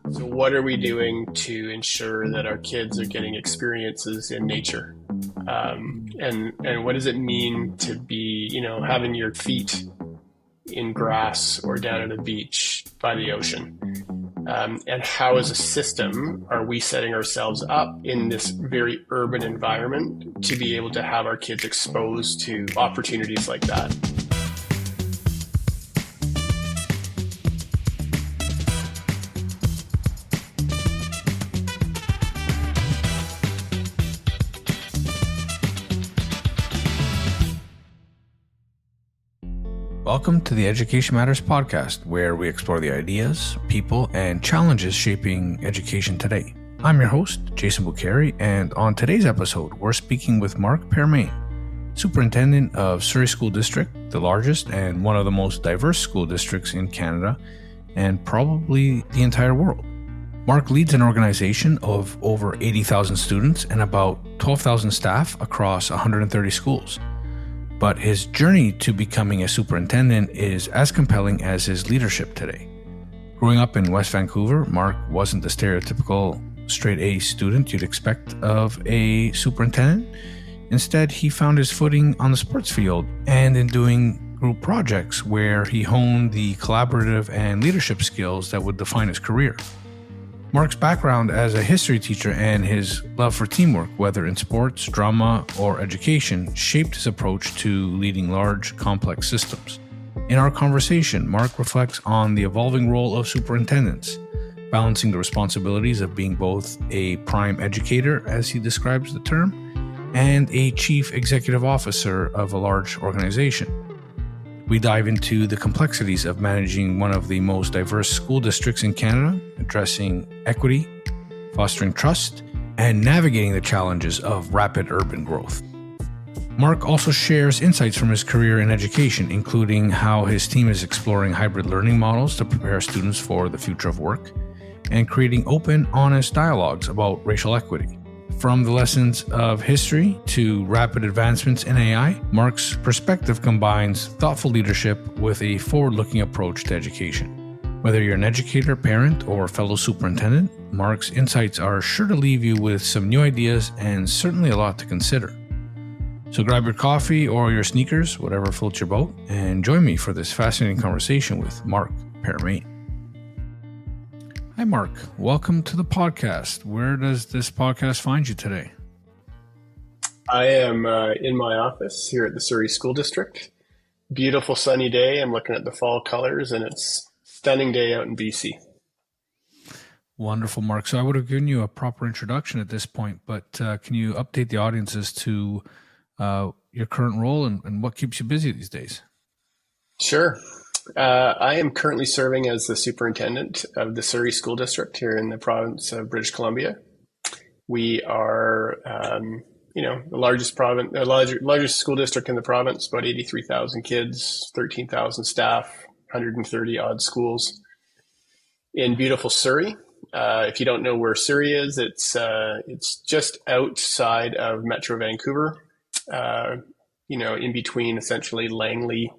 So, what are we doing to ensure that our kids are getting experiences in nature? And what does it mean to be, having your feet in grass or down at a beach by the ocean? And how, as a system, are we setting ourselves up in this very urban environment to be able to have our kids exposed to opportunities like that? Welcome to the Education Matters podcast, where we explore the ideas, people, and challenges shaping education today. I'm your host, Jason Bucheri, and on today's episode, we're speaking with Mark Pearmain, Superintendent of Surrey School District, the largest and one of the most diverse school districts in Canada, and probably the entire world. Mark leads an organization of over 80,000 students and about 12,000 staff across 130 schools. But his journey to becoming a superintendent is as compelling as his leadership today. Growing up in West Vancouver, Mark wasn't the stereotypical straight A student you'd expect of a superintendent. Instead, he found his footing on the sports field and in doing group projects where he honed the collaborative and leadership skills that would define his career. Mark's background as a history teacher and his love for teamwork, whether in sports, drama, or education, shaped his approach to leading large, complex systems. In our conversation, Mark reflects on the evolving role of superintendents, balancing the responsibilities of being both a prime educator, as he describes the term, and a chief executive officer of a large organization. We dive into the complexities of managing one of the most diverse school districts in Canada, addressing equity, fostering trust, and navigating the challenges of rapid urban growth. Mark also shares insights from his career in education, including how his team is exploring hybrid learning models to prepare students for the future of work, and creating open, honest dialogues about racial equity. From the lessons of history to rapid advancements in AI, Mark's perspective combines thoughtful leadership with a forward-looking approach to education. Whether you're an educator, parent, or fellow superintendent, Mark's insights are sure to leave you with some new ideas and certainly a lot to consider. So grab your coffee or your sneakers, whatever floats your boat, and join me for this fascinating conversation with Mark Pearmain. Hi, Mark. Welcome to the podcast. Where does this podcast find you today? I am in my office here at the Surrey School District. Beautiful sunny day. I'm looking at the fall colors, and it's a stunning day out in BC. Wonderful, Mark. So I would have given you a proper introduction at this point, but can you update the audience as to your current role and what keeps you busy these days? Sure. I am currently serving as the superintendent of the Surrey School District here in the province of British Columbia. We are, the largest school district in the province, about 83,000 kids, 13,000 staff, 130 odd schools in beautiful Surrey. If you don't know where Surrey is, it's just outside of Metro Vancouver, in between essentially Langley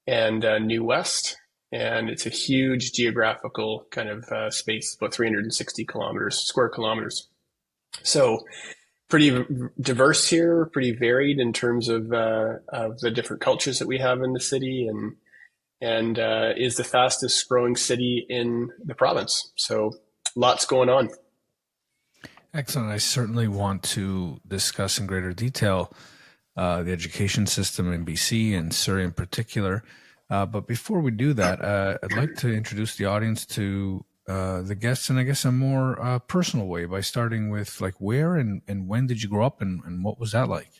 and New West, and it's a huge geographical kind of space, about 360 square kilometers. So pretty diverse here, pretty varied in terms of the different cultures that we have in the city, and is the fastest growing city in the province. So lots going on. Excellent. I certainly want to discuss in greater detail the education system in BC and Surrey in particular. But before we do that, I'd like to introduce the audience to the guests in, I guess, a more personal way by starting with where and when did you grow up and what was that like?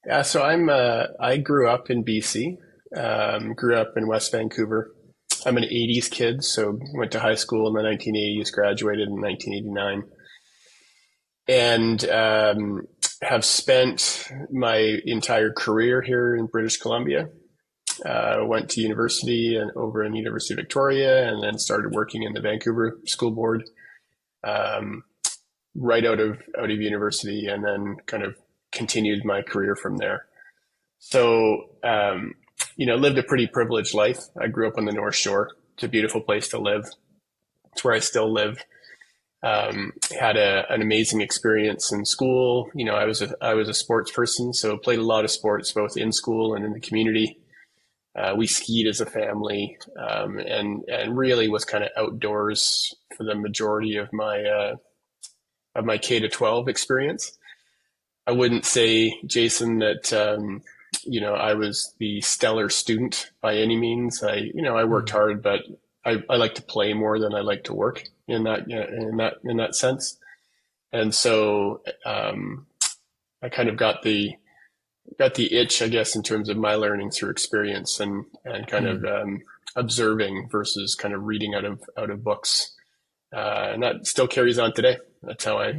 Yeah, so I grew up in BC, grew up in West Vancouver. I'm an 80s kid, so went to high school in the 1980s, graduated in 1989. And have spent my entire career here in British Columbia. Went to university and over in University of Victoria, and then started working in the Vancouver School Board right out of university, and then kind of continued my career from there. So, lived a pretty privileged life. I grew up on the North Shore. It's a beautiful place to live. It's where I still live. Had an amazing experience in school. I was a sports person, so played a lot of sports both in school and in the community. We skied as a family, and really was kind of outdoors for the majority of my K to 12 experience. I wouldn't say, Jason, that I was the stellar student by any means. I worked hard, but I like to play more than I like to work in that sense. And so I kind of got the itch, I guess, in terms of my learning through experience and kind of observing versus kind of reading out of books. And that still carries on today. That's how I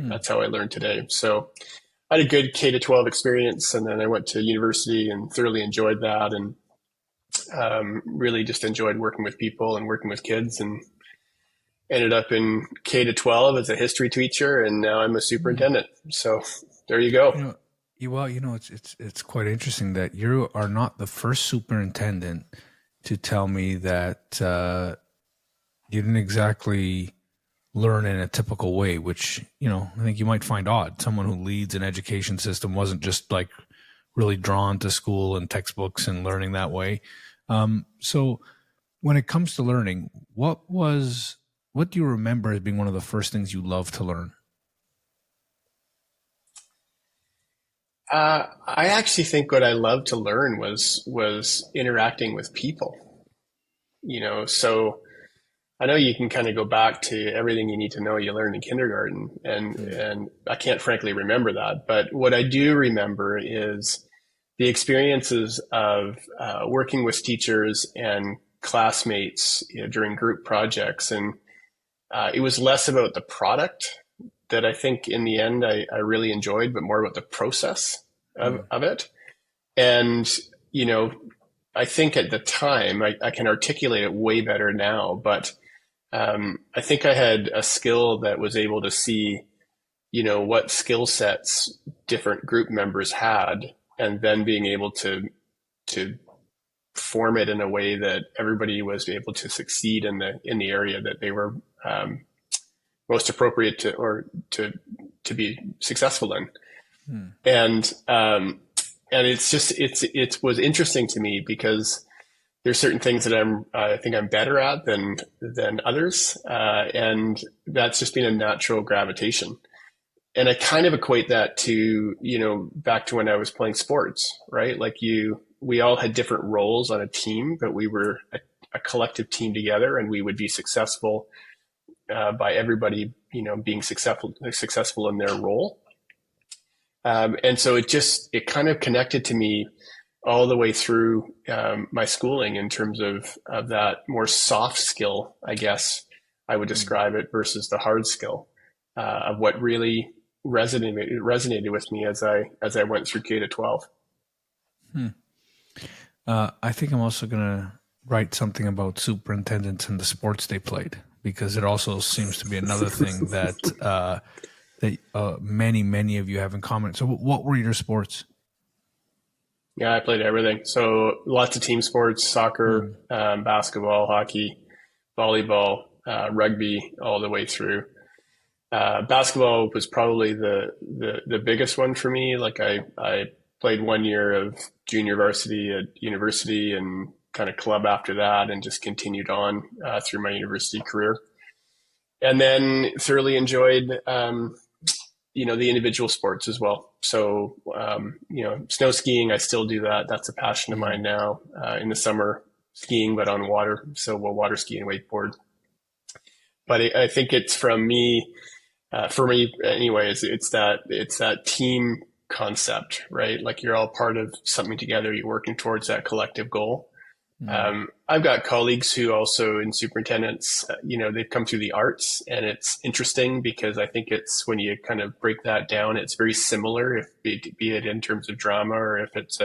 learned today. So I had a good K to 12 experience, and then I went to university and thoroughly enjoyed that, and really just enjoyed working with people and working with kids, and ended up in K to 12 as a history teacher, and now I'm a superintendent. So there you go. It's quite interesting that you are not the first superintendent to tell me that you didn't exactly learn in a typical way, which, I think you might find odd. Someone who leads an education system wasn't just like really drawn to school and textbooks and learning that way. So when it comes to learning, what do you remember as being one of the first things you loved to learn? I actually think what I loved to learn was interacting with people. So I know you can kind of go back to everything you need to know you learned in kindergarten, and I can't frankly remember that. But what I do remember is the experiences of working with teachers and classmates during group projects. And it was less about the product that I think in the end I really enjoyed, but more about the process of it. And, I think at the time I can articulate it way better now, but I think I had a skill that was able to see, what skill sets different group members had, and then being able to form it in a way that everybody was able to succeed in the area that they were most appropriate to be successful in. And it was interesting to me because there's certain things that I think I'm better at than others. And that's just been a natural gravitation. And I kind of equate that to, back to when I was playing sports, right? Like we all had different roles on a team, but we were a collective team together, and we would be successful by everybody, being successful in their role. And so it kind of connected to me all the way through my schooling in terms of that more soft skill, I guess I would describe it, versus the hard skill of what really resonated with me as I went through K to 12. I think I'm also going to write something about superintendents and the sports they played, because it also seems to be another thing that many of you have in common. So what were your sports? Yeah, I played everything. So lots of team sports: soccer, basketball, hockey, volleyball, rugby, all the way through. Basketball was probably the biggest one for me. Like I played 1 year of junior varsity at university and kind of club after that, and just continued on through my university career. And then thoroughly enjoyed, the individual sports as well. So, snow skiing, I still do that. That's a passion of mine now. In the summer, skiing, but on water. So we'll water ski and wakeboard. But I think it's from me, for me anyways, it's that team concept, right? Like you're all part of something together. You're working towards that collective goal. I've got colleagues who also in superintendents, they've come through the arts, and it's interesting because I think it's when you kind of break that down, it's very similar, be it in terms of drama or if it's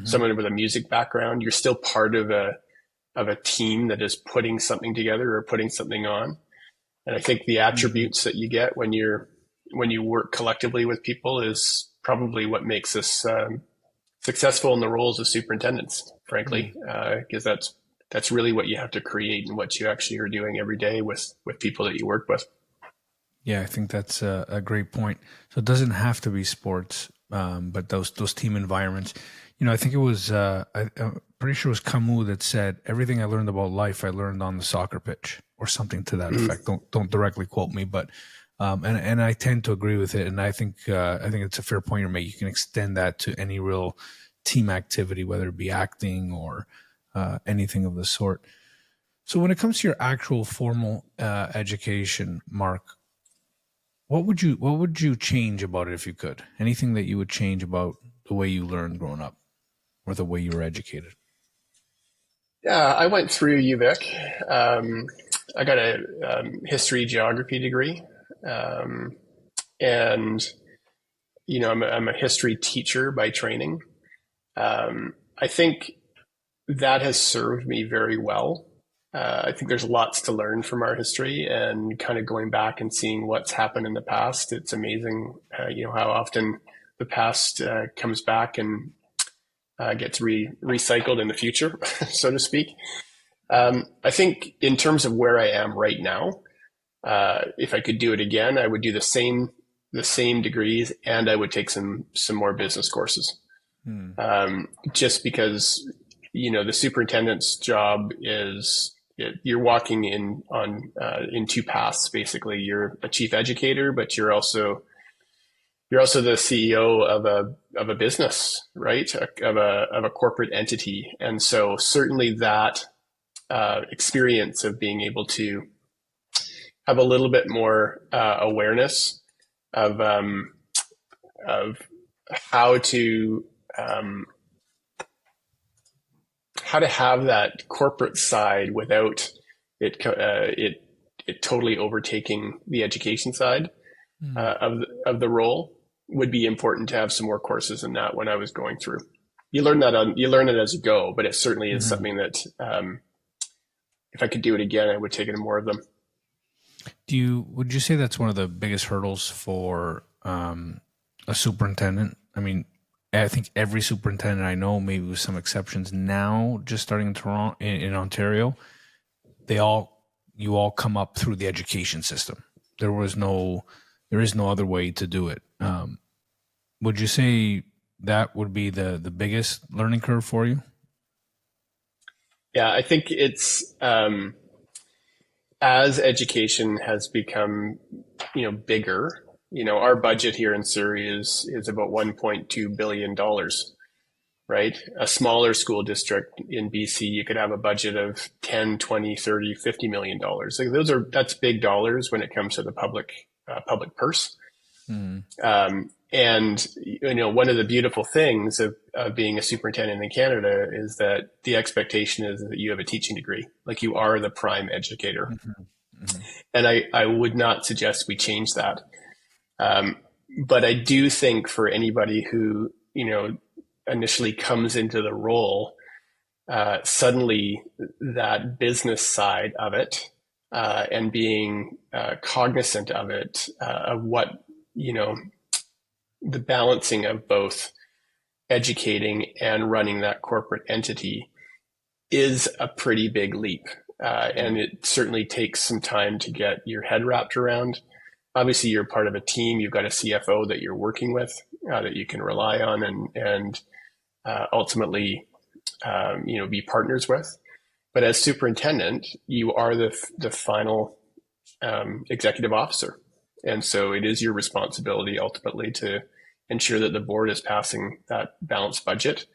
someone with a music background. You're still part of a team that is putting something together or putting something on. And I think the attributes that you get when you work collectively with people is probably what makes us successful in the roles of superintendents, frankly, because that's that's really what you have to create and what you actually are doing every day with people that you work with. Yeah, I think that's a great point. So it doesn't have to be sports, but those team environments. I think it was I'm pretty sure it was Camus that said, "Everything I learned about life, I learned on the soccer pitch," or something to that effect. Don't directly quote me, but and I tend to agree with it. And I think it's a fair point you're making. You can extend that to any real team activity, whether it be acting or anything of the sort. So when it comes to your actual formal education, Mark, what would you change about it if you could? Anything that you would change about the way you learned growing up or the way you were educated? Yeah, I went through UVic. I got a history geography degree, and I'm a history teacher by training. I think that has served me very well. I think there's lots to learn from our history, and kind of going back and seeing what's happened in the past. It's amazing, how often the past comes back and gets recycled in the future, so to speak. I think in terms of where I am right now, if I could do it again, I would do the same degrees, and I would take some more business courses. Just because the superintendent's job is you're walking in two paths. Basically, you're a chief educator, but you're also the CEO of a business, right? Of a corporate entity, and so certainly that experience of being able to have a little bit more awareness of how to have that corporate side without it totally overtaking the education side of the role would be important to have some more courses in that when I was going through. You learn it as you go, but it certainly is something that if I could do it again, I would take it more of them. Would you say that's one of the biggest hurdles for a superintendent? I mean, I think every superintendent I know, maybe with some exceptions now, just starting in Toronto, in Ontario, you all come up through the education system. There is no other way to do it. Would you say that would be the biggest learning curve for you? Yeah, I think it's as education has become, bigger. Our budget here in Surrey is about $1.2 billion, right? A smaller school district in BC, you could have a budget of 10, 20, 30, $50 million. Like that's big dollars when it comes to the public purse. And one of the beautiful things of being a superintendent in Canada is that the expectation is that you have a teaching degree, like you are the prime educator. And I would not suggest we change that. But I do think for anybody who, initially comes into the role, suddenly that business side of it, and being cognizant of it, of what, the balancing of both educating and running that corporate entity is a pretty big leap. And it certainly takes some time to get your head wrapped around. Obviously, you're part of a team. You've got a CFO that you're working with, that you can rely on and ultimately, be partners with. But as superintendent, you are the final executive officer. And so it is your responsibility ultimately to ensure that the board is passing that balanced budget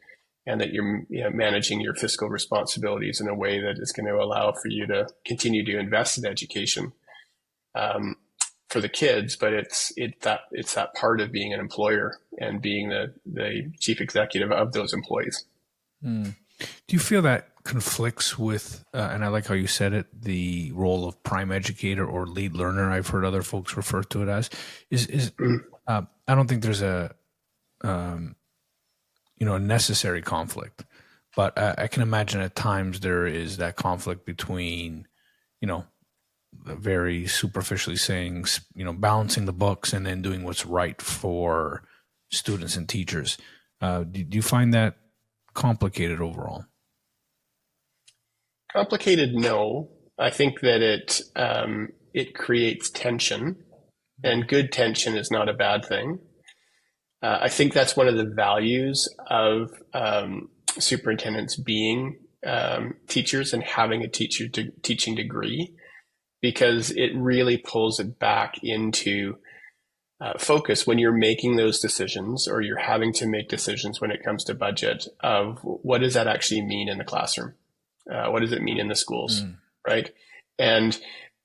and that you're managing your fiscal responsibilities in a way that is going to allow for you to continue to invest in education for the kids. But it's that part of being an employer and being the chief executive of those employees. Do you feel that conflicts with, and I like how you said it, the role of prime educator or lead learner? I've heard other folks refer to it as. I don't think there's a necessary conflict, but I can imagine at times there is that conflict between, very superficially saying, balancing the books and then doing what's right for students and teachers. Do you find that complicated overall? Complicated, no. I think that it creates tension, and good tension is not a bad thing. I think that's one of the values of superintendents being teachers and having a teaching degree, because it really pulls it back into focus when you're making those decisions, or you're having to make decisions when it comes to budget, of what does that actually mean in the classroom? What does it mean in the schools, right? And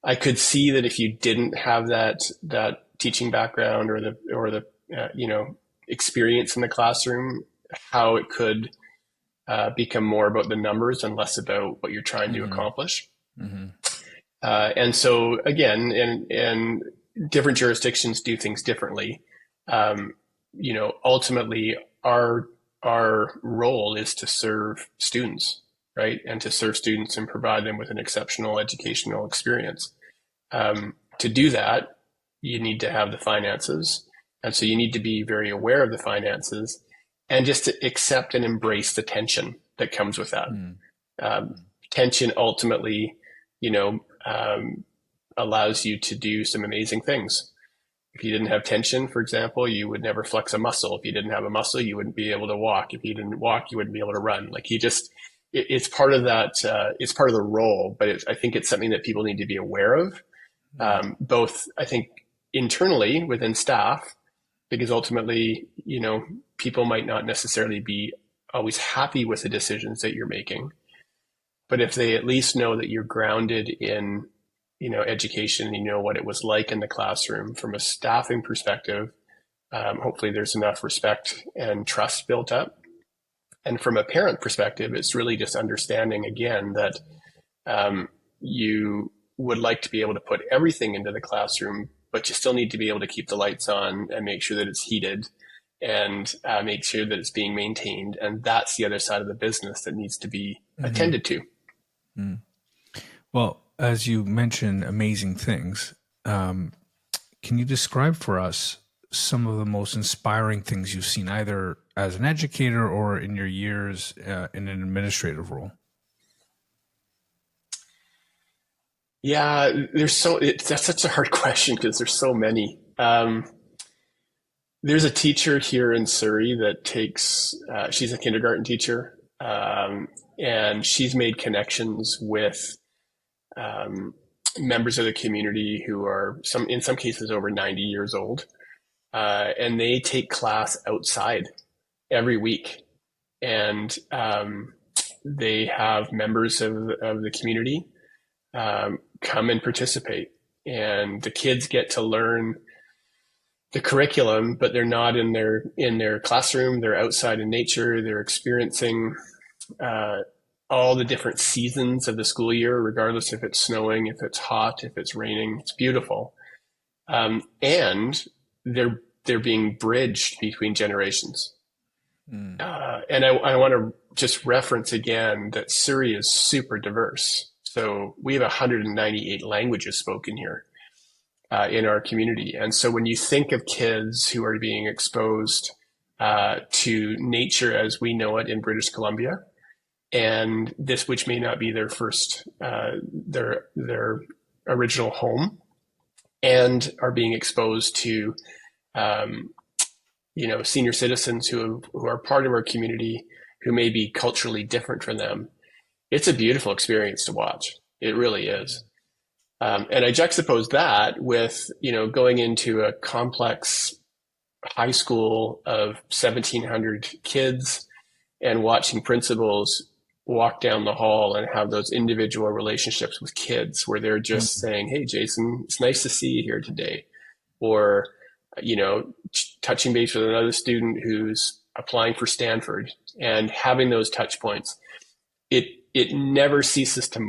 I could see that if you didn't have that teaching background, or the experience in the classroom, how it could become more about the numbers and less about what you're trying to accomplish. And so again, and different jurisdictions do things differently. Ultimately, our role is to serve students, right? And to serve students and provide them with an exceptional educational experience. To do that, you need to have the finances. And so you need to be very aware of the finances, and just to accept and embrace the tension that comes with that. Tension ultimately, allows you to do some amazing things. If you didn't have tension, for example, you would never flex a muscle. If you didn't have a muscle, you wouldn't be able to walk. If you didn't walk, you wouldn't be able to run. It's part of that. It's part of the role, but I think it's something that people need to be aware of, both, I think, internally within staff, because ultimately, people might not necessarily be always happy with the decisions that you're making. But if they at least know that you're grounded in, education, and what it was like in the classroom from a staffing perspective, hopefully there's enough respect and trust built up. And from a parent perspective, it's really just understanding, again, that you would like to be able to put everything into the classroom, but you still need to be able to keep the lights on and make sure that it's heated, and make sure that it's being maintained. And that's the other side of the business that needs to be attended to. Well, as you mentioned amazing things, can you describe for us some of the most inspiring things you've seen, either as an educator or in your years in an administrative role? Yeah, that's such a hard question, because there's so many. There's a teacher here in Surrey that she's a kindergarten teacher, and she's made connections with members of the community who are in some cases over 90 years old, and they take class outside every week, and they have members of the community come and participate, and the kids get to learn the curriculum, but they're not in their classroom. They're outside in nature. They're experiencing all the different seasons of the school year, regardless if it's snowing, if it's hot, if it's raining. It's beautiful. And they're being bridged between generations. And I want to just reference again that Surrey is super diverse. So we have 198 languages spoken here in our community. And so when you think of kids who are being exposed to nature as we know it in British Columbia, and this, which may not be their first, their original home, and are being exposed to, senior citizens who are part of our community, who may be culturally different from them, it's a beautiful experience to watch. It really is. And I juxtapose that with, going into a complex high school of 1,700 kids and watching principals walk down the hall and have those individual relationships with kids where they're just saying, "Hey, Jason, it's nice to see you here today." Or, touching base with another student who's applying for Stanford, and having those touch points. It never ceases to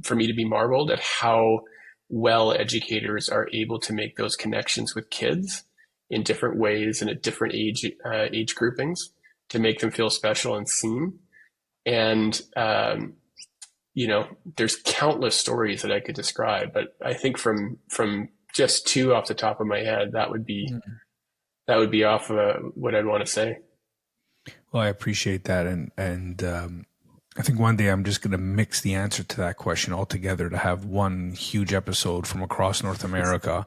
for me to be marveled at how well educators are able to make those connections with kids in different ways and at different age groupings to make them feel special and seen. And, there's countless stories that I could describe, but I think from just two off the top of my head, that would be off what I'd want to say. Well, I appreciate that. And I think one day I'm just going to mix the answer to that question altogether to have one huge episode from across North America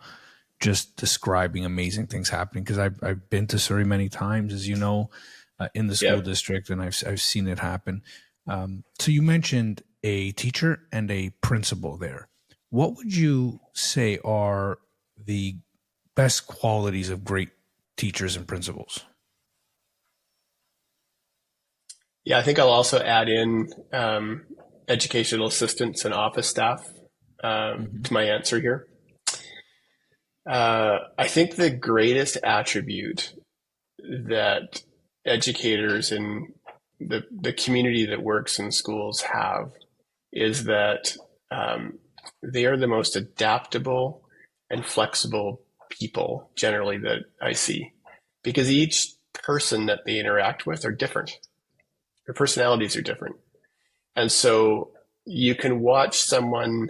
just describing amazing things happening. Because I've been to Surrey many times, as you know, in the school Yeah. district, and I've seen it happen. So you mentioned a teacher and a principal there. What would you say are the best qualities of great teachers and principals? Yeah, I think I'll also add in educational assistants and office staff Mm-hmm. to my answer here. I think the greatest attribute that educators in the community that works in schools have is that they are the most adaptable and flexible people generally that I see, because each person that they interact with are different. Their personalities are different. And so you can watch someone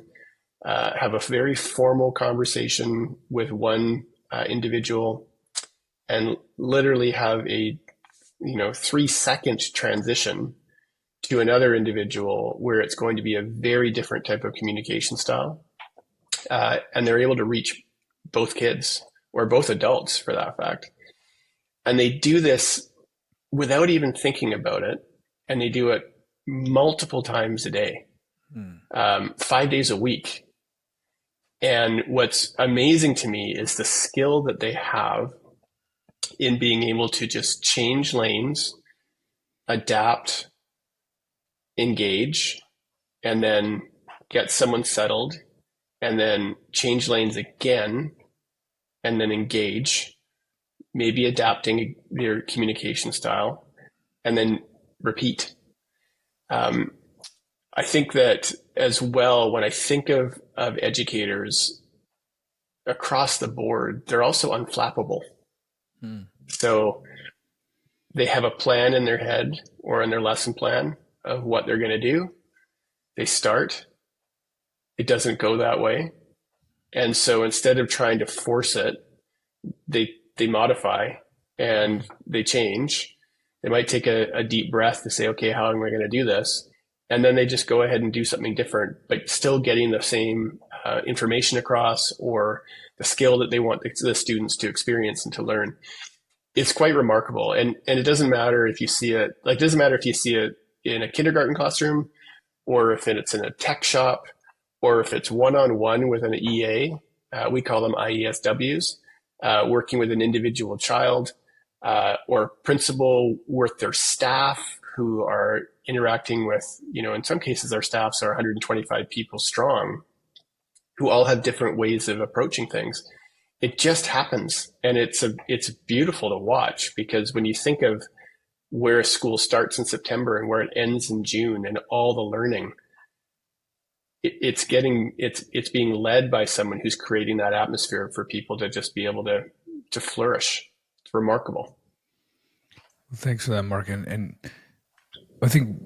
have a very formal conversation with one individual and literally have a 3-second transition to another individual where it's going to be a very different type of communication style. And they're able to reach both kids or both adults for that fact. And they do this without even thinking about it. And they do it multiple times a day, 5 days a week. And what's amazing to me is the skill that they have in being able to just change lanes, adapt, engage, and then get someone settled, and then change lanes again, and then engage, maybe adapting their communication style, and then repeat. I think that as well, when I think of educators across the board, they're also unflappable. So they have a plan in their head or in their lesson plan of what they're going to do. They start. It doesn't go that way. And so instead of trying to force it, they modify and they change. They might take a deep breath to say, okay, how am I going to do this? And then they just go ahead and do something different, but still getting the same information across or the skill that they want the students to experience and to learn. It's quite remarkable. And it doesn't matter if you see it, like, it doesn't matter if you see it in a kindergarten classroom or if it's in a tech shop or if it's one-on-one with an EA. We call them IESWs, working with an individual child, or principal with their staff who are interacting with, in some cases our staffs are 125 people strong, who all have different ways of approaching things. It just happens. And it's beautiful to watch, because when you think of where a school starts in September and where it ends in June and all the learning, it's being led by someone who's creating that atmosphere for people to just be able to flourish. It's remarkable. Thanks for that, Mark. And I think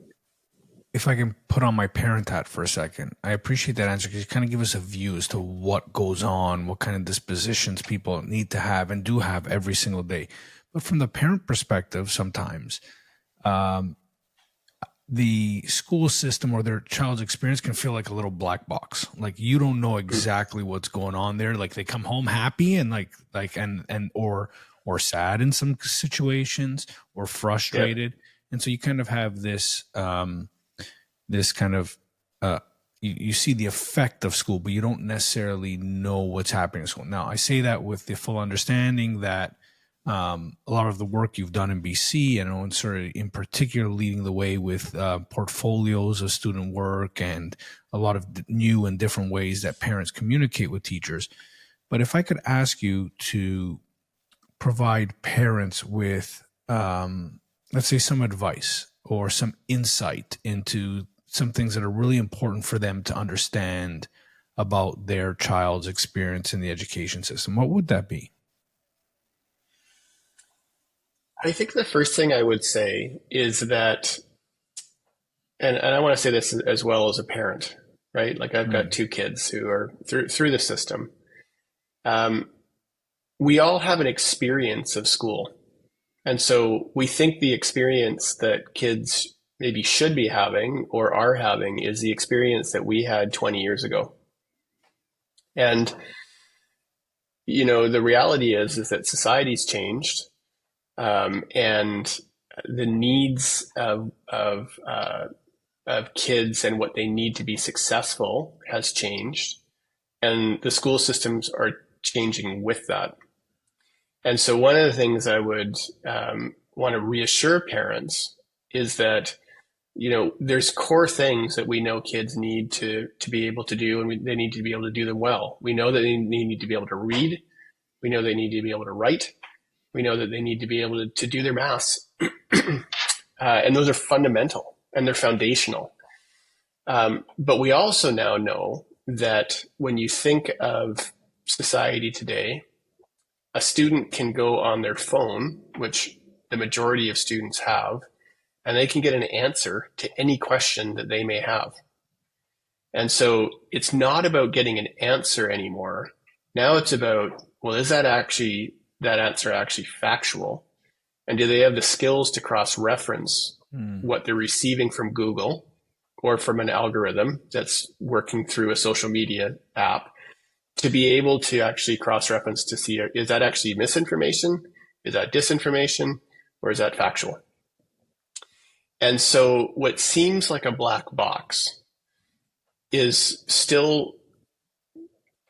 if I can put on my parent hat for a second, I appreciate that answer, because you kind of give us a view as to what goes on, what kind of dispositions people need to have and do have every single day. But from the parent perspective, sometimes the school system or their child's experience can feel like a little black box. Like, you don't know exactly what's going on there. Like, they come home happy and or sad in some situations, or frustrated. Yep. And so you kind of have this kind of you see the effect of school, but you don't necessarily know what's happening in school. Now, I say that with the full understanding that a lot of the work you've done in BC and Surrey in particular, leading the way with portfolios of student work and a lot of new and different ways that parents communicate with teachers. But if I could ask you to provide parents with, let's say, some advice or some insight into some things that are really important for them to understand about their child's experience in the education system, what would that be? I think the first thing I would say is that, and I want to say this as well as a parent, right? Like, I've got 2 kids who are through the system. We all have an experience of school. And so we think the experience that kids maybe should be having or are having is the experience that we had 20 years ago. And, the reality is that society's changed, and the needs of kids and what they need to be successful has changed. And the school systems are changing with that. And so one of the things I would want to reassure parents is that, there's core things that we know kids need to be able to do, and they need to be able to do them well. We know that they need to be able to read. We know they need to be able to write. We know that they need to be able to do their maths. And those are fundamental and they're foundational. But we also now know that when you think of society today, a student can go on their phone, which the majority of students have, and they can get an answer to any question that they may have. And so it's not about getting an answer anymore. Now it's about, well, is that answer actually factual? And do they have the skills to cross-reference what they're receiving from Google or from an algorithm that's working through a social media app to be able to actually cross-reference to see, is that actually misinformation? Is that disinformation? Or is that factual? And so what seems like a black box is still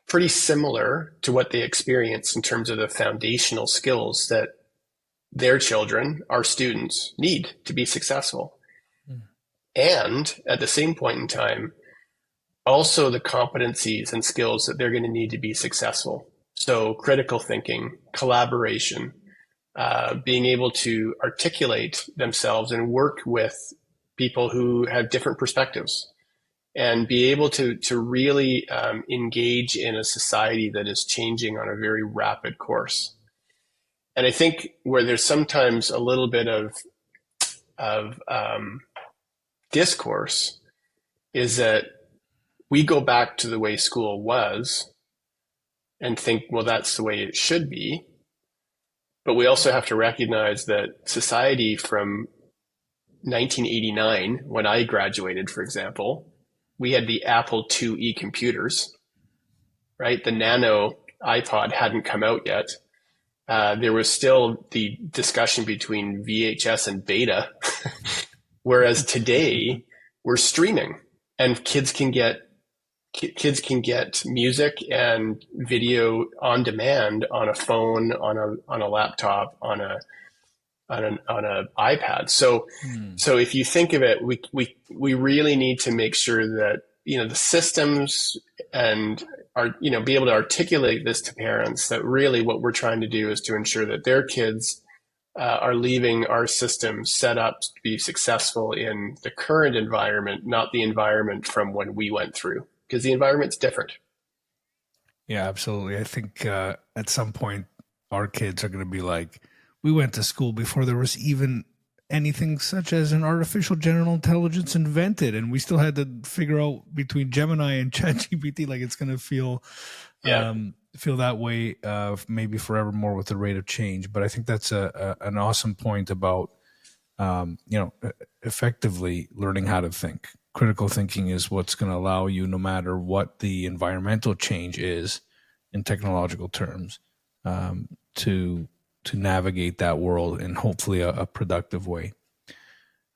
pretty similar to what they experience in terms of the foundational skills that their children, our students, need to be successful. And at the same point in time, also the competencies and skills that they're going to need to be successful. So critical thinking, collaboration, being able to articulate themselves and work with people who have different perspectives, and be able to really engage in a society that is changing on a very rapid course. And I think where there's sometimes a little bit of discourse is that we go back to the way school was and think, well, that's the way it should be. But we also have to recognize that society from 1989, when I graduated, for example, we had the Apple IIe computers, right? The Nano iPod hadn't come out yet. There was still the discussion between VHS and beta, whereas today we're streaming, and kids can get music and video on demand on a phone, on a laptop, on an iPad. So if you think of it, we really need to make sure that, the systems and be able to articulate this to parents, that really what we're trying to do is to ensure that their kids are leaving our system set up to be successful in the current environment, not the environment from when we went through, because the environment's different. Yeah, absolutely. I think at some point our kids are going to be like, we went to school before there was even anything such as an artificial general intelligence invented, and we still had to figure out between Gemini and ChatGPT. Like, it's going to feel that way maybe forevermore with the rate of change. But I think that's an awesome point about effectively learning how to think. Critical thinking is what's going to allow you, no matter what the environmental change is in technological terms, to navigate that world in hopefully a productive way.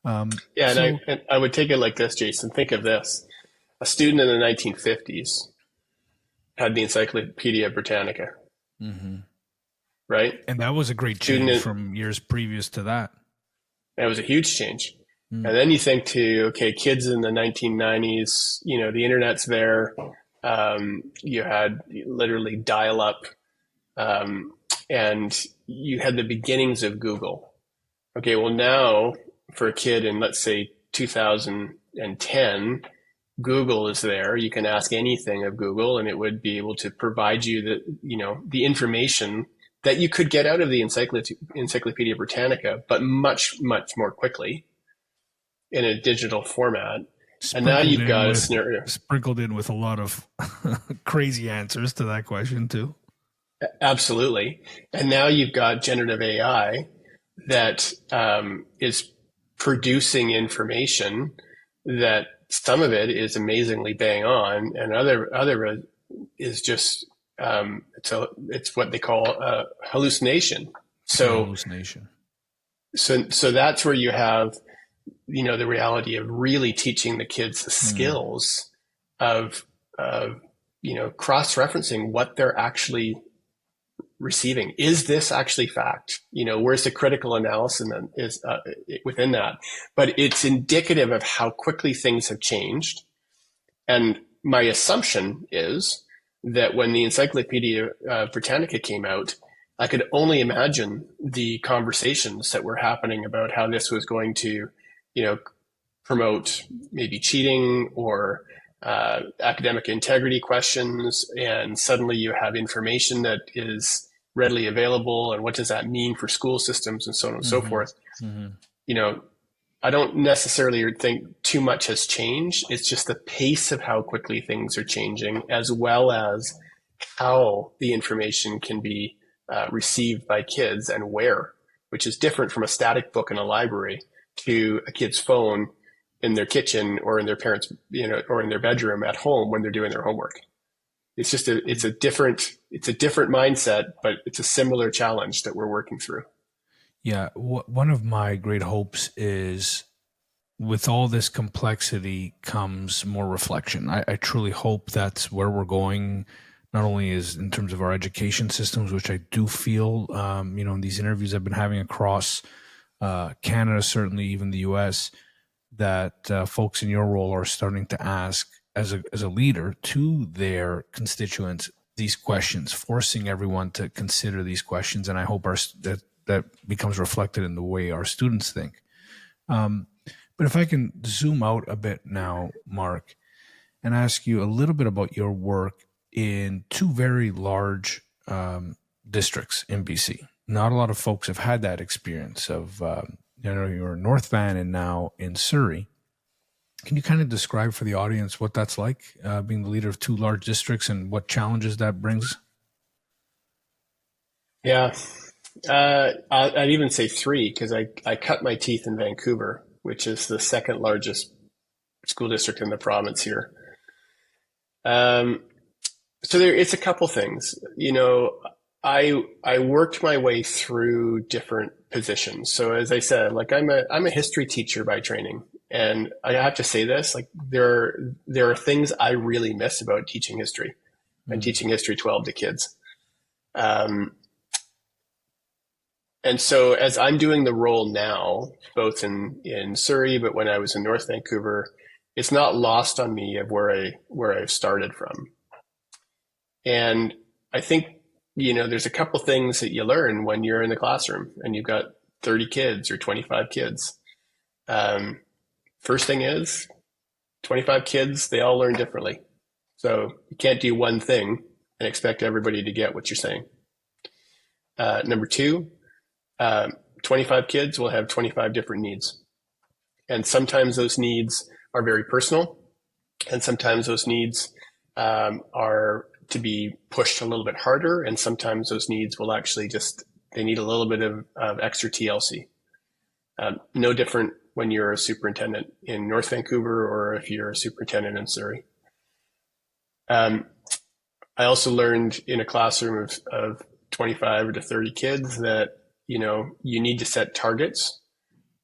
And I would take it like this, Jason. Think of this. A student in the 1950s had the Encyclopedia Britannica, right? And that was a great change from years previous to that. That was a huge change. And then you think kids in the 1990s, the internet's there. You had literally dial-up, and you had the beginnings of Google. Okay, well now for a kid in, let's say, 2010, Google is there. You can ask anything of Google, and it would be able to provide you the information that you could get out of the Encyclopedia Britannica, but much, much more quickly in a digital format. And now you've got a scenario sprinkled in with a lot of crazy answers to that question too. Absolutely. And now you've got generative AI that is producing information that some of it is amazingly bang on, and other is just it's what they call a hallucination. So that's where you have, the reality of really teaching the kids the skills of cross-referencing what they're actually receiving. Is this actually fact? Where's the critical analysis is within that? But it's indicative of how quickly things have changed. And my assumption is that when the Encyclopedia Britannica came out, I could only imagine the conversations that were happening about how this was going to, promote maybe cheating or academic integrity questions. And suddenly you have information that is readily available. And what does that mean for school systems and so on and so forth? I don't necessarily think too much has changed. It's just the pace of how quickly things are changing, as well as how the information can be received by kids and where, which is different from a static book in a library to a kid's phone in their kitchen or in their parents, or in their bedroom at home when they're doing their homework. It's just it's a different mindset, but it's a similar challenge that we're working through. Yeah. One of my great hopes is with all this complexity comes more reflection. I truly hope that's where we're going, not only is in terms of our education systems, which I do feel, in these interviews I've been having across Canada, certainly even the US, that folks in your role are starting to ask as a leader to their constituents these questions, forcing everyone to consider these questions. And I hope that becomes reflected in the way our students think. But if I can zoom out a bit now, Mark, and ask you a little bit about your work in two very large districts in BC. Not a lot of folks have had that experience of, you're in North Van and now in Surrey. Can you kind of describe for the audience what that's like, being the leader of two large districts and what challenges that brings? Yeah. I'd even say three, because I cut my teeth in Vancouver, which is the second largest school district in the province here. So it's a couple things. I worked my way through different positions. So as I said, I'm a history teacher by training, and I have to say this, there are things I really miss about teaching history and teaching history 12 to kids. And so as I'm doing the role now, both in Surrey, but when I was in North Vancouver, it's not lost on me of where I've started from. And I think, there's a couple things that you learn when you're in the classroom and you've got 30 kids or 25 kids. First thing is 25 kids, they all learn differently. So you can't do one thing and expect everybody to get what you're saying. Number two, 25 kids will have 25 different needs. And sometimes those needs are very personal, and sometimes those needs are to be pushed a little bit harder, and sometimes those needs will actually they need a little bit of extra TLC. No different when you're a superintendent in North Vancouver or if you're a superintendent in Surrey. I also learned in a classroom of 25 to 30 kids that, you need to set targets,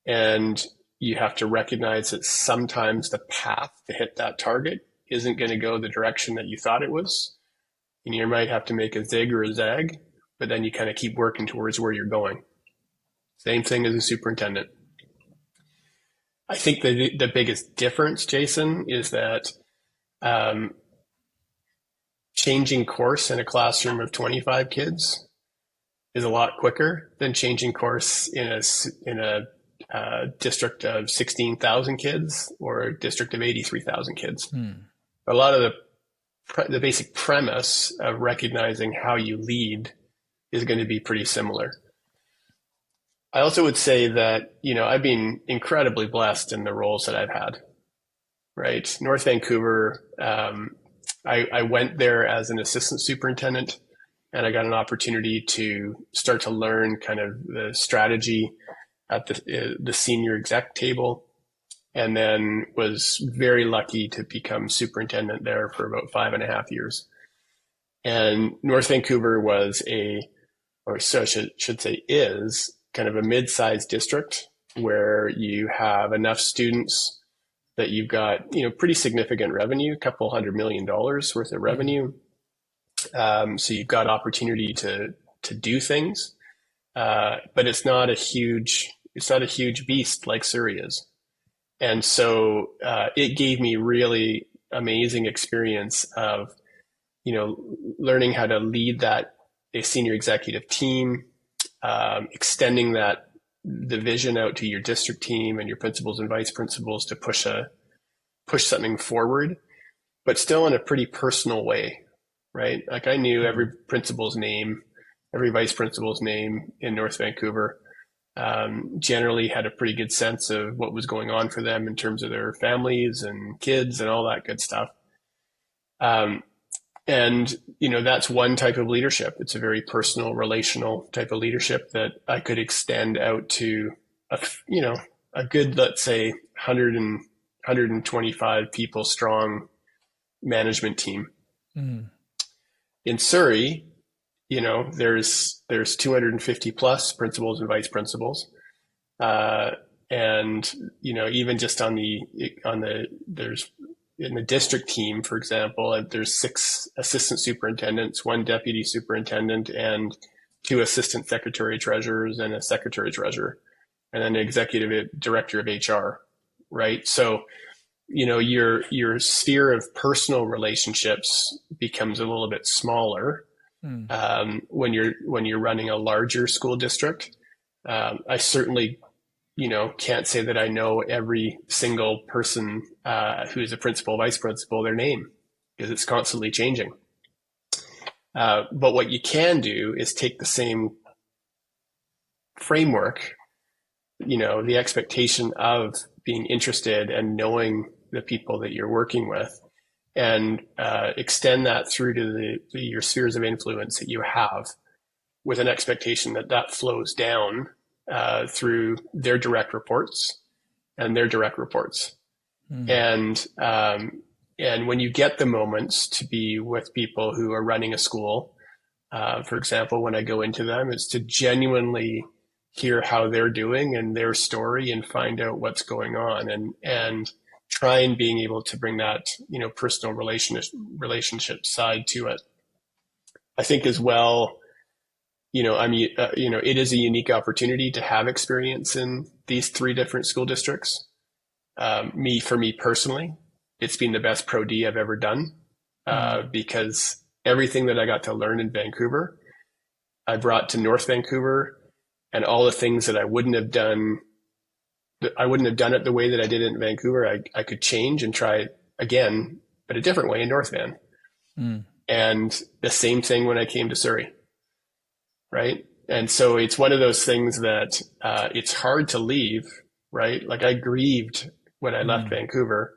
and you have to recognize that sometimes the path to hit that target isn't going to go the direction that you thought it was. And you might have to make a zig or a zag, but then you kind of keep working towards where you're going. Same thing as a superintendent. I think the biggest difference, Jason, is that changing course in a classroom of 25 kids is a lot quicker than changing course in a district of 16,000 kids or a district of 83,000 kids. A lot of the basic premise of recognizing how you lead is going to be pretty similar. I also would say that, I've been incredibly blessed in the roles that I've had, right? North Vancouver, I went there as an assistant superintendent, and I got an opportunity to start to learn kind of the strategy at the senior exec table, and then was very lucky to become superintendent there for about 5.5 years. And North Vancouver was should say is kind of a mid-sized district where you have enough students that you've got, pretty significant revenue, a couple $100 million worth of revenue. So you've got opportunity to do things, but it's not a huge beast like Surrey is. And so it gave me really amazing experience of, learning how to lead a senior executive team, extending the vision out to your district team and your principals and vice principals to push something forward, but still in a pretty personal way, right? Like I knew every principal's name, every vice principal's name in North Vancouver. Generally had a pretty good sense of what was going on for them in terms of their families and kids and all that good stuff. And that's one type of leadership. It's a very personal, relational type of leadership that I could extend out to a good, let's say 125 people strong management team. In Surrey, there's 250 plus principals and vice principals. And, even just there's in the district team, for example, there's 6 assistant superintendents, 1 deputy superintendent, and 2 assistant secretary treasurers and a secretary treasurer, and then an executive director of HR, right? So, your sphere of personal relationships becomes a little bit smaller when you're running a larger school district. I certainly can't say that I know every single person who is a principal, vice principal, their name, because it's constantly changing. But what you can do is take the same framework, the expectation of being interested and knowing the people that you're working with, and extend that through to your spheres of influence that you have, with an expectation that flows down through their direct reports and their direct reports. And when you get the moments to be with people who are running a school, for example, when I go into them, it's to genuinely hear how they're doing and their story and find out what's going on, and try and being able to bring that, personal relationship side to it. I think as well, it is a unique opportunity to have experience in these 3 different school districts. For me personally, it's been the best Pro D I've ever done, because everything that I got to learn in Vancouver, I brought to North Vancouver, and all the things that I wouldn't have done it the way that I did it in Vancouver. I could change and try it again, but a different way in North Van. And the same thing when I came to Surrey. Right. And so it's one of those things that it's hard to leave, right? Like I grieved when I left Vancouver,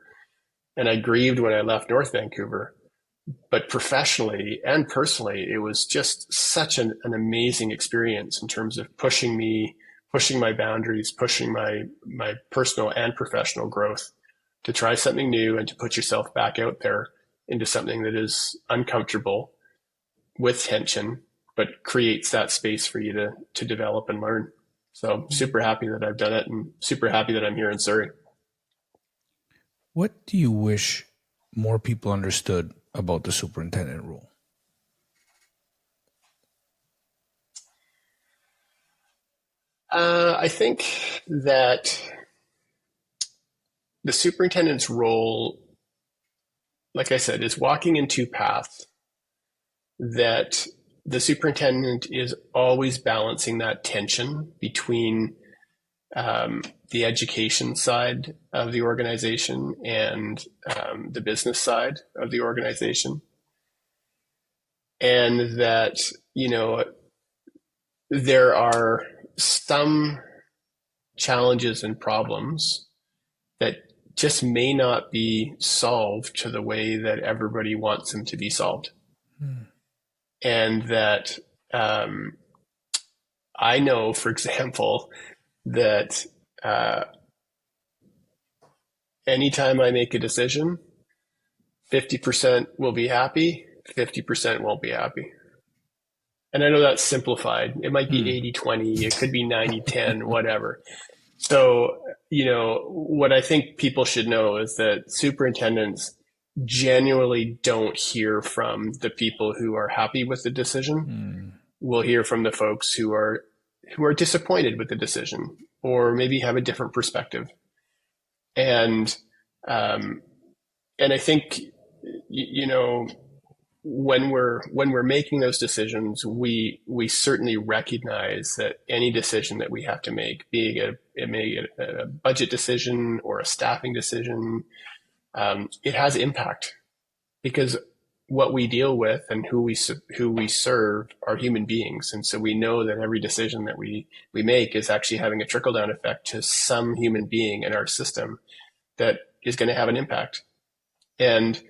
and I grieved when I left North Vancouver, but professionally and personally, it was just such an amazing experience in terms of pushing my boundaries, pushing my personal and professional growth, to try something new and to put yourself back out there into something that is uncomfortable, with tension, but creates that space for you to develop and learn. So super happy that I've done it, and super happy that I'm here in Surrey. What do you wish more people understood about the superintendent role? I think that the superintendent's role, like I said, is walking in 2 paths. That the superintendent is always balancing that tension between the education side of the organization and the business side of the organization. And that, there are some challenges and problems that just may not be solved to the way that everybody wants them to be solved. And that I know, for example, that anytime I make a decision, 50% will be happy, 50% won't be happy. And I know that's simplified. It might be 80-20, it could be 90-10, whatever. So, what I think people should know is that superintendents genuinely don't hear from the people who are happy with the decision. We'll hear from the folks who are disappointed with the decision, or maybe have a different perspective. And I think, when we're making those decisions, we certainly recognize that any decision that we have to make, be it a budget decision or a staffing decision, it has impact, because what we deal with and who we serve are human beings, and so we know that every decision that we make is actually having a trickle down effect to some human being in our system that is going to have an impact. And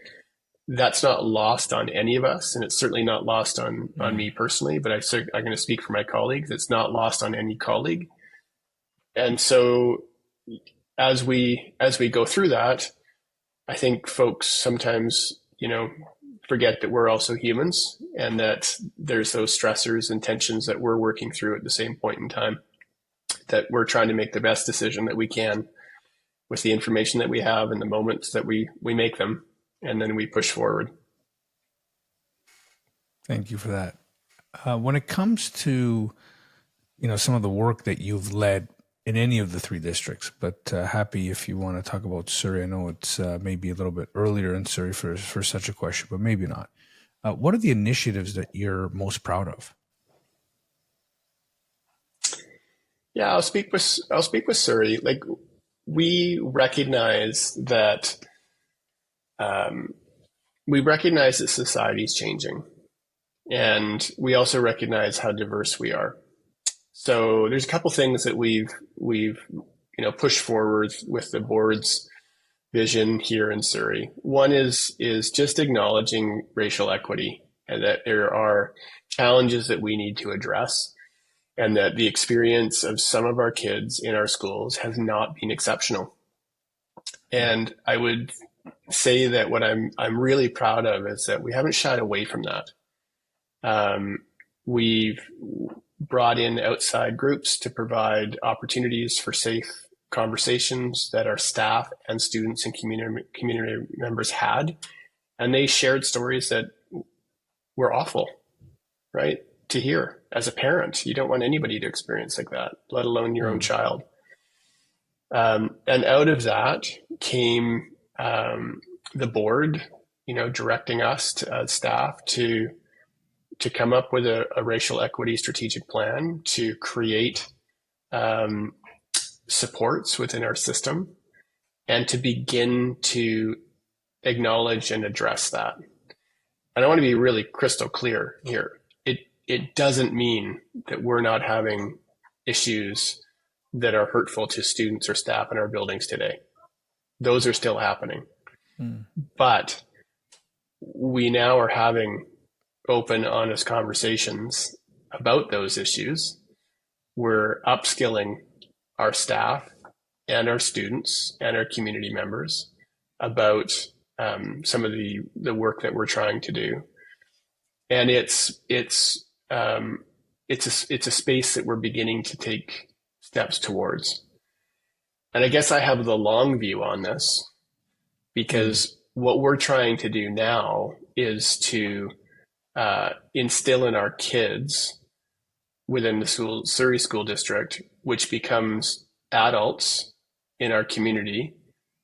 that's not lost on any of us, and it's certainly not lost on me personally, but I'm going to speak for my colleagues. It's not lost on any colleague. And so as we go through that, I think folks sometimes, forget that we're also humans, and that there's those stressors and tensions that we're working through at the same point in time, that we're trying to make the best decision that we can with the information that we have and the moments that we make them. And then we push forward. Thank you for that. When it comes to, some of the work that you've led in any of the 3 districts, but happy if you want to talk about Surrey. I know it's maybe a little bit earlier in Surrey for such a question, but maybe not. What are the initiatives that you're most proud of? Yeah, I'll speak with Surrey. Like, we recognize that. We recognize that society is changing, and we also recognize how diverse we are. So there's a couple things that we've pushed forward with the board's vision here in Surrey. One is just acknowledging racial equity, and that there are challenges that we need to address, and that the experience of some of our kids in our schools has not been exceptional. And I would say that what I'm really proud of is that we haven't shied away from that. We've brought in outside groups to provide opportunities for safe conversations that our staff and students and community members had, and they shared stories that were awful, right? To hear as a parent, you don't want anybody to experience like that, let alone your own child. And out of that came the board, directing us to staff to come up with a racial equity strategic plan to create supports within our system, and to begin to acknowledge and address that. And I want to be really crystal clear here. It doesn't mean that we're not having issues that are hurtful to students or staff in our buildings today. Those are still happening. But we now are having open, honest conversations about those issues. We're upskilling our staff and our students and our community members about some of the work that we're trying to do. And it's a space that we're beginning to take steps towards. And I guess I have the long view on this, because what we're trying to do now is to instill in our kids within the Surrey School District, which becomes adults in our community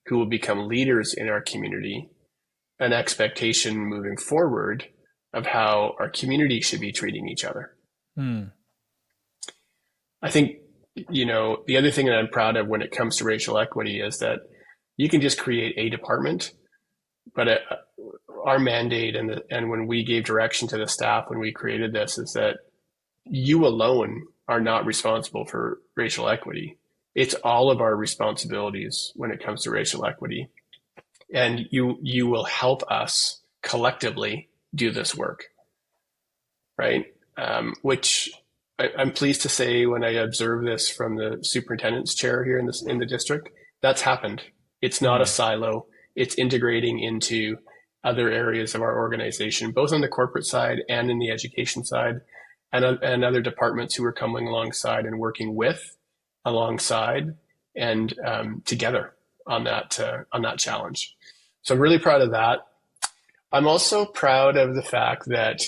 who will become leaders in our community, an expectation moving forward of how our community should be treating each other. I think, the other thing that I'm proud of when it comes to racial equity is that you can just create a department, but our mandate and when we gave direction to the staff when we created this is that you alone are not responsible for racial equity. It's all of our responsibilities when it comes to racial equity. And you will help us collectively do this work, right? Which I'm pleased to say when I observe this from the superintendent's chair here in the district, that's happened. It's not a silo. It's integrating into other areas of our organization, both on the corporate side and in the education side, and other departments who are coming alongside and working alongside, and together on that challenge. So I'm really proud of that. I'm also proud of the fact that,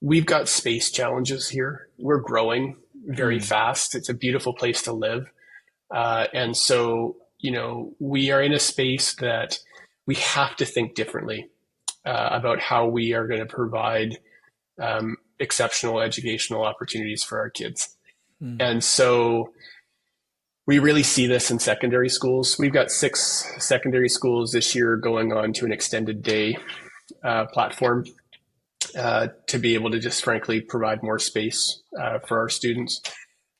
we've got space challenges here. We're growing very fast. It's a beautiful place to live. And so, we are in a space that we have to think differently about how we are going to provide exceptional educational opportunities for our kids. And so we really see this in secondary schools. We've got 6 secondary schools this year going on to an extended day platform to be able to just frankly provide more space for our students.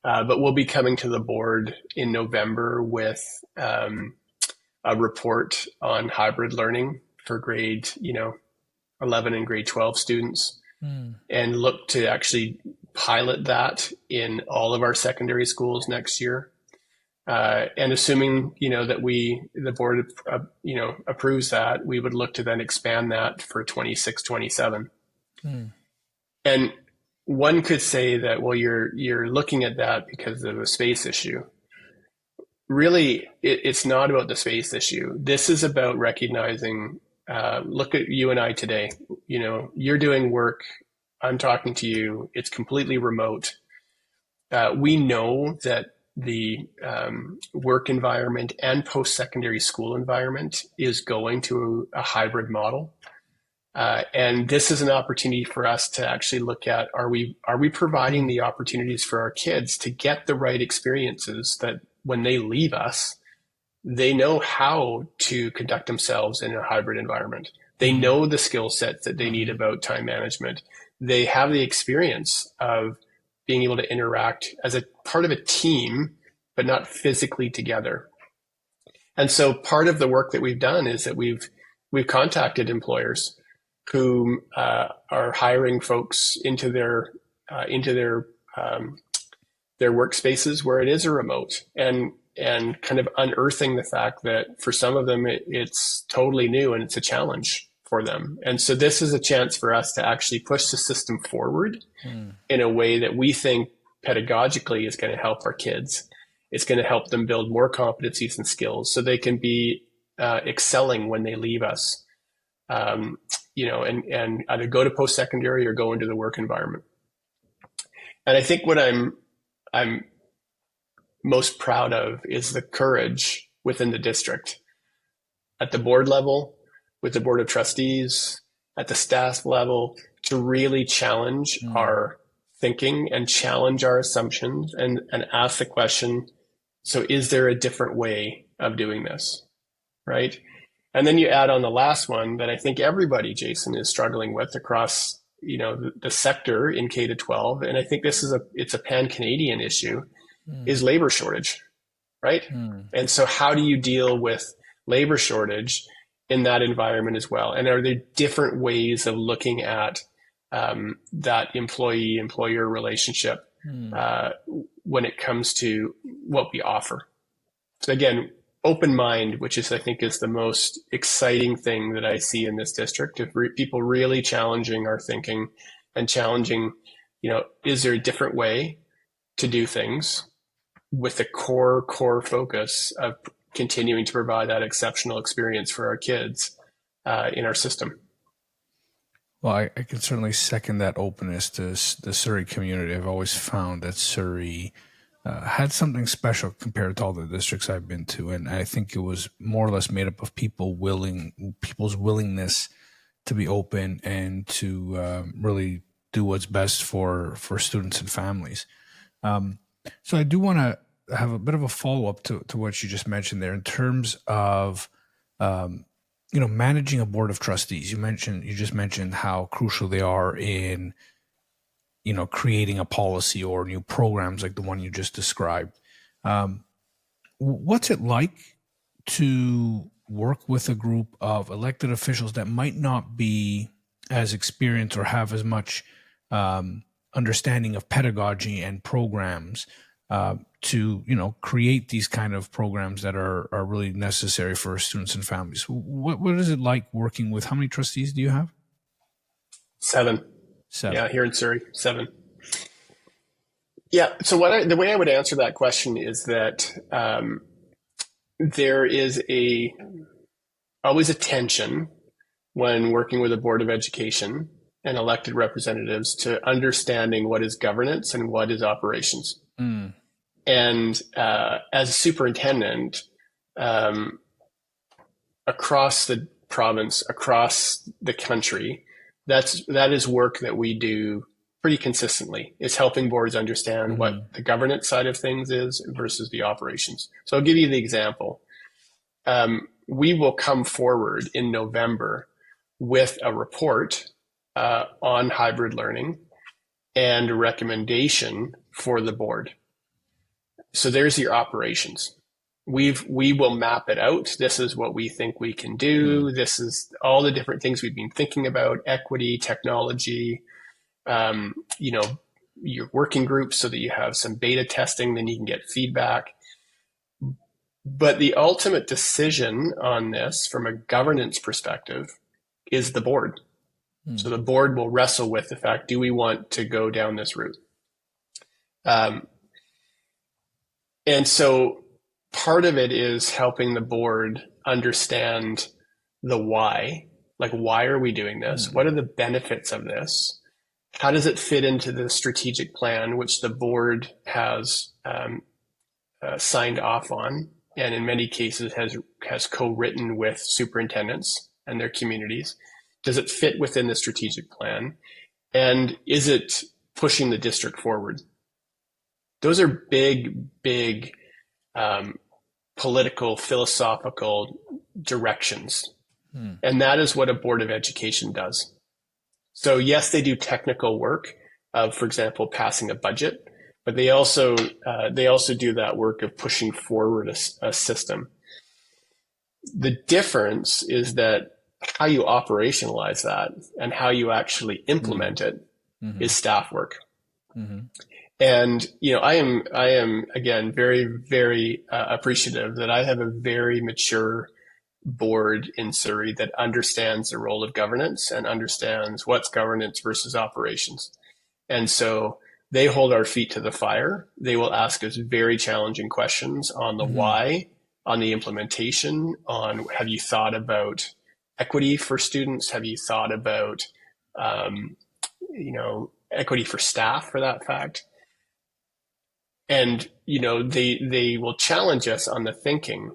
But we'll be coming to the board in November with a report on hybrid learning for grade 11 and grade 12 students, and look to actually pilot that in all of our secondary schools next year. And assuming, that the board, approves that, we would look to then expand that for 26, 27. And one could say that, well, you're looking at that because of a space issue. Really, it's not about the space issue. This is about recognizing, look at you and I today. You're doing work. I'm talking to you. It's completely remote. We know that the work environment and post-secondary school environment is going to a hybrid model. And this is an opportunity for us to actually look at, are we providing the opportunities for our kids to get the right experiences that when they leave us, they know how to conduct themselves in a hybrid environment. They know the skill sets that they need about time management. They have the experience of being able to interact as a part of a team, but not physically together. And so part of the work that we've done is that we've contacted employers who are hiring folks into their workspaces where it is a remote, and kind of unearthing the fact that for some of them it's totally new and it's a challenge for them. And so this is a chance for us to actually push the system forward in a way that we think pedagogically is going to help our kids. It's going to help them build more competencies and skills so they can be excelling when they leave us. And either go to post-secondary or go into the work environment. And I think what I'm most proud of is the courage within the district, at the board level, with the board of trustees, at the staff level, to really challenge our thinking and challenge our assumptions and ask the question, so is there a different way of doing this, right? And then you add on the last one that I think everybody, Jason, is struggling with across, the sector in K to 12. And I think it's a pan-Canadian issue, is labor shortage, right? And so how do you deal with labor shortage in that environment as well? And are there different ways of looking at that employee-employer relationship when it comes to what we offer? So again, open mind, which I think is the most exciting thing that I see in this district, of people really challenging our thinking and challenging, is there a different way to do things, with the core focus of continuing to provide that exceptional experience for our kids in our system. Well, I can certainly second that openness to the Surrey community. I've always found that Surrey had something special compared to all the districts I've been to. And I think it was more or less made up of people's willingness to be open and to really do what's best for students and families. So I do want to have a bit of a follow-up to what you just mentioned there in terms of, managing a board of trustees. You just mentioned how crucial they are in creating a policy or new programs like the one you just described. What's it like to work with a group of elected officials that might not be as experienced or have as much understanding of pedagogy and programs to, create these kind of programs that are really necessary for students and families. What is it like working with, how many trustees do you have? Seven. Yeah, here in Surrey, 7. Yeah. So the way I would answer that question is that there is always a tension when working with a board of education and elected representatives to understanding what is governance and what is operations. Mm. And as a superintendent, across the province, across the country, that is work that we do pretty consistently. It's helping boards understand what the governance side of things is versus the operations. So I'll give you the example. We will come forward in November with a report on hybrid learning and a recommendation for the board. So there's your operations. We will map it out. This is what we think we can do. This is all the different things we've been thinking about: equity, technology, your working groups, so that you have some beta testing, then you can get feedback. But the ultimate decision on this from a governance perspective is the board. So the board will wrestle with the fact, do we want to go down this route? And so part of it is helping the board understand the why. Like, why are we doing this? What are the benefits of this? How does it fit into the strategic plan, which the board has signed off on, and in many cases has co-written with superintendents and their communities? Does it fit within the strategic plan? And is it pushing the district forward? Those are big political, philosophical directions. And that is what a board of education does. So yes, they do technical work of, for example, passing a budget, but they also do that work of pushing forward a system. The difference is that how you operationalize that and how you actually implement it is staff work. And I am again very, very appreciative that I have a very mature board in Surrey that understands the role of governance and understands what's governance versus operations. And so they hold our feet to the fire. They will ask us very challenging questions on the why, on the implementation, on have you thought about equity for students? Have you thought about, equity for staff, for that fact? And, they will challenge us on the thinking,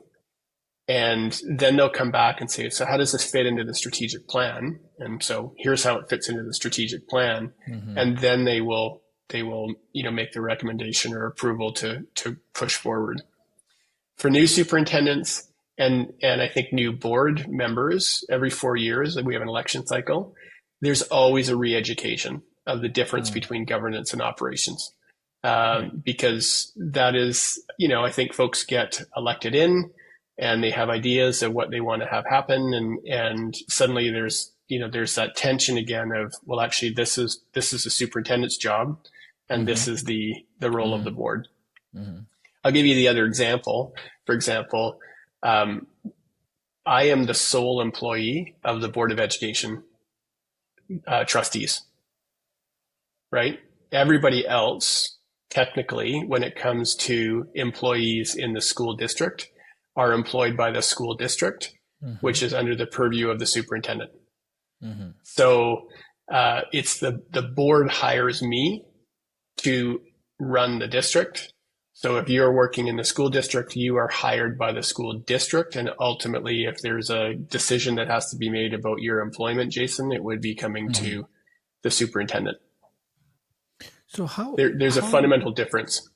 and then they'll come back and say, so how does this fit into the strategic plan? And so here's how it fits into the strategic plan. And then they will, make the recommendation or approval to push forward. For new superintendents and I think new board members, every 4 years we have an election cycle, there's always a re-education of the difference between governance and operations. Because that is, I think folks get elected in and they have ideas of what they want to have happen. And suddenly there's that tension again of, well, actually this is the superintendent's job and this is the role of the board. I'll give you the other example. For example, I am the sole employee of the Board of Education trustees, right? Everybody else, technically, when it comes to employees in the school district, are employed by the school district, which is under the purview of the superintendent. So it's the board hires me to run the district. So if you're working in the school district, you are hired by the school district. And ultimately, if there's a decision that has to be made about your employment, Jason, it would be coming to the superintendent. So there's a fundamental difference.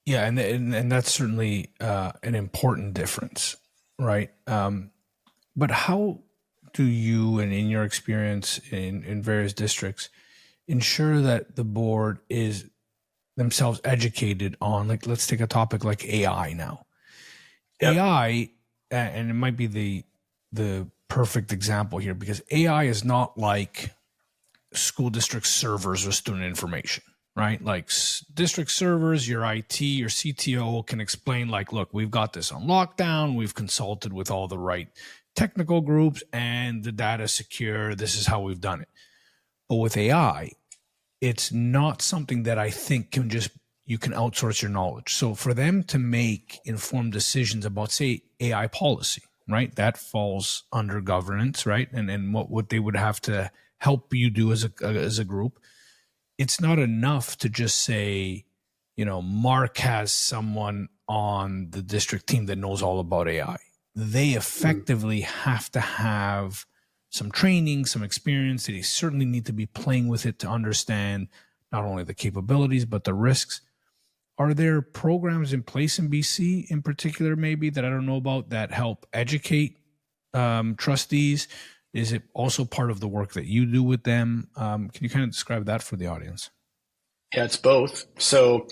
Yeah, and that's certainly an important difference, right? But how do you, and in your experience in various districts, ensure that the board is themselves educated on, like, let's take a topic like AI now. Yep. AI, and it might be the perfect example here, because AI is not like school district servers with student information, right? Like district servers, your IT, your CTO can explain like, look, we've got this on lockdown. We've consulted with all the right technical groups and the data is secure. This is how we've done it. But with AI, it's not something that I think you can outsource your knowledge. So for them to make informed decisions about, say, AI policy, right? That falls under governance, right? And what they would have to help you do as a group. It's not enough to just say, Mark has someone on the district team that knows all about AI. They effectively have to have some training, some experience. They certainly need to be playing with it to understand not only the capabilities, but the risks. Are there programs in place in BC in particular, maybe, that I don't know about that help educate trustees? Is it also part of the work that you do with them? Can you kind of describe that for the audience? Yeah, it's both. So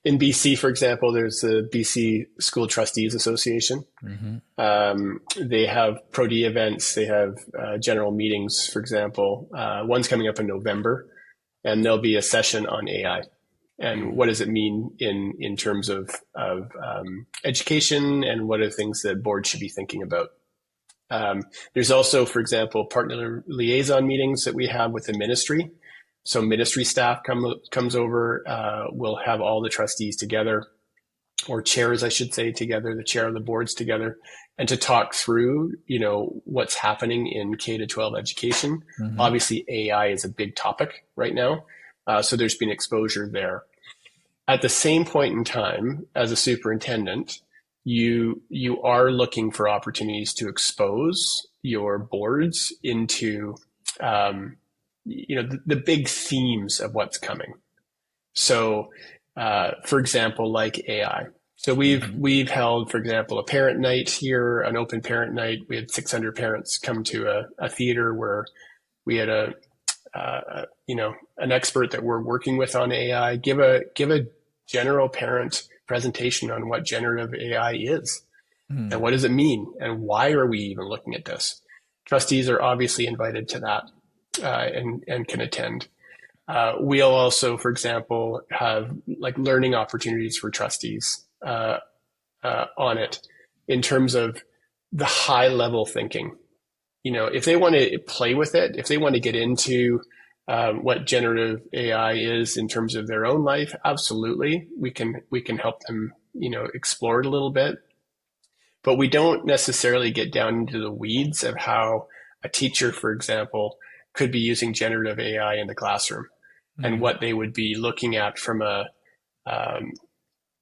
in BC, for example, there's the BC School Trustees Association. Mm-hmm. They have Pro-D events. They have general meetings, for example. One's coming up in November, and there'll be a session on AI. And what does it mean in terms of education, and what are things that boards should be thinking about? There's also, for example, partner liaison meetings that we have with the ministry. So ministry staff comes over. We'll have all the trustees together, or chairs, I should say, together, the chair of the boards together, and to talk through, what's happening in K-12 education. Mm-hmm. Obviously, AI is a big topic right now. So there's been exposure there. At the same point in time, as a superintendent, you are looking for opportunities to expose your boards into, the big themes of what's coming. So, for example, like AI. So we've held, for example, a parent night here, an open parent night. We had 600 parents come to a theater where we had an expert that we're working with on AI give a general parent presentation on what generative AI is and what does it mean and why are we even looking at this. Trustees are obviously invited to that and can attend. We'll also, for example, have like learning opportunities for trustees on it in terms of the high level thinking. If they want to play with it, if they want to get into what generative AI is in terms of their own life, absolutely, we can help them, explore it a little bit. But we don't necessarily get down into the weeds of how a teacher, for example, could be using generative AI in the classroom and what they would be looking at from a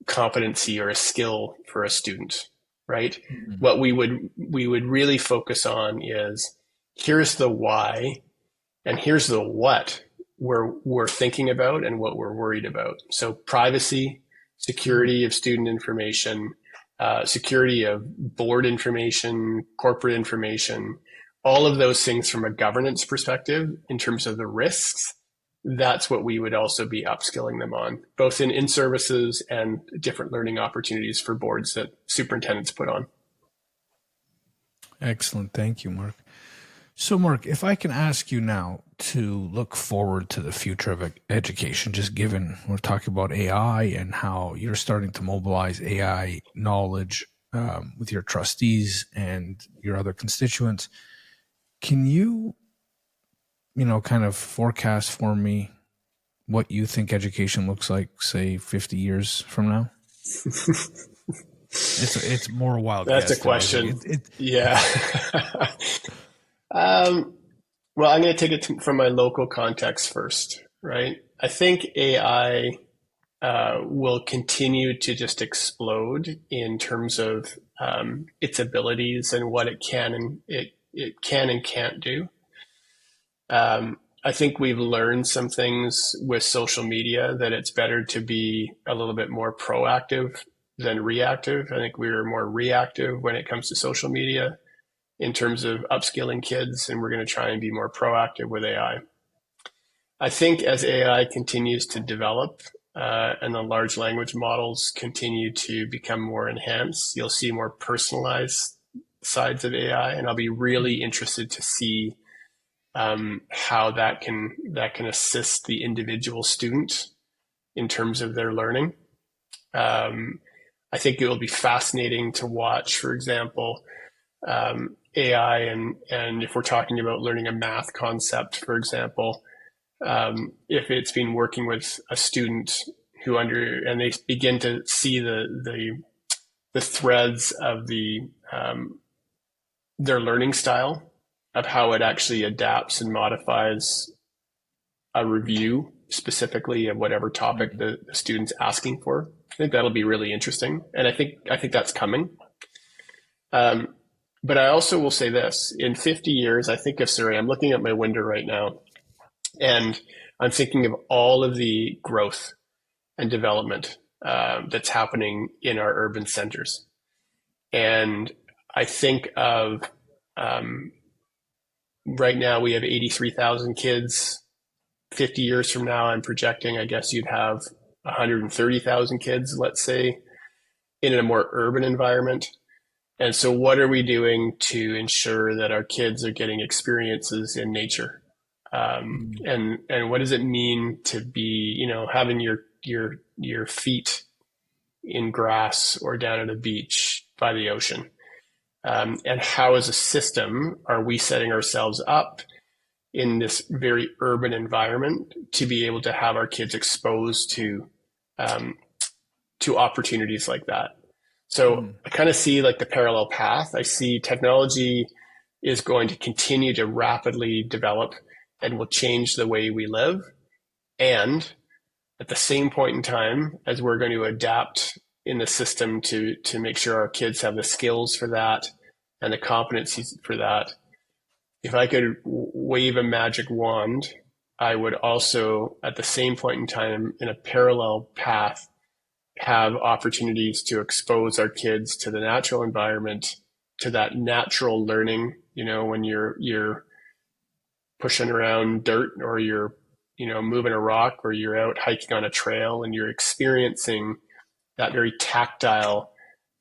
competency or a skill for a student, right? Mm-hmm. What we would really focus on is, here's the why and here's the what we're thinking about and what we're worried about. So privacy, security of student information, security of board information, corporate information, all of those things from a governance perspective in terms of the risks. That's what we would also be upskilling them on, both in services and different learning opportunities for boards that superintendents put on. Excellent. Thank you, Mark. So, Mark, if I can ask you now to look forward to the future of education, just given we're talking about AI and how you're starting to mobilize AI knowledge with your trustees and your other constituents, can you, kind of forecast for me what you think education looks like, say, 50 years from now? It's more a wild guess. That's a question. Yeah. Well, I'm going to take it from my local context first, right? I think AI will continue to just explode in terms of its abilities and what it can and can't do. I think we've learned some things with social media that it's better to be a little bit more proactive than reactive. I think we were more reactive when it comes to social media in terms of upskilling kids, and we're going to try and be more proactive with AI. I think as AI continues to develop and the large language models continue to become more enhanced, you'll see more personalized sides of AI, and I'll be really interested to see how that can assist the individual student in terms of their learning. I think it will be fascinating to watch, for example, AI, and if we're talking about learning a math concept, for example, if it's been working with a student and they begin to see the threads of their learning style, of how it actually adapts and modifies a review specifically of whatever topic the student's asking for. I think that'll be really interesting, and I think that's coming. But I also will say this: in 50 years, I think of Surrey. I'm looking at my window right now, and I'm thinking of all of the growth and development that's happening in our urban centers. And I think of right now we have 83,000 kids. 50 years from now, I'm projecting, I guess you'd have 130,000 kids, let's say, in a more urban environment. And so what are we doing to ensure that our kids are getting experiences in nature? And what does it mean to be, having your feet in grass or down at a beach by the ocean? And how, as a system, are we setting ourselves up in this very urban environment to be able to have our kids exposed to opportunities like that? So I kind of see like the parallel path. I see technology is going to continue to rapidly develop and will change the way we live. And at the same point in time, as we're going to adapt in the system to make sure our kids have the skills for that and the competencies for that, if I could wave a magic wand, I would also, at the same point in time, in a parallel path, have opportunities to expose our kids to the natural environment, to that natural learning. When you're pushing around dirt, or you're moving a rock, or you're out hiking on a trail, and you're experiencing that very tactile,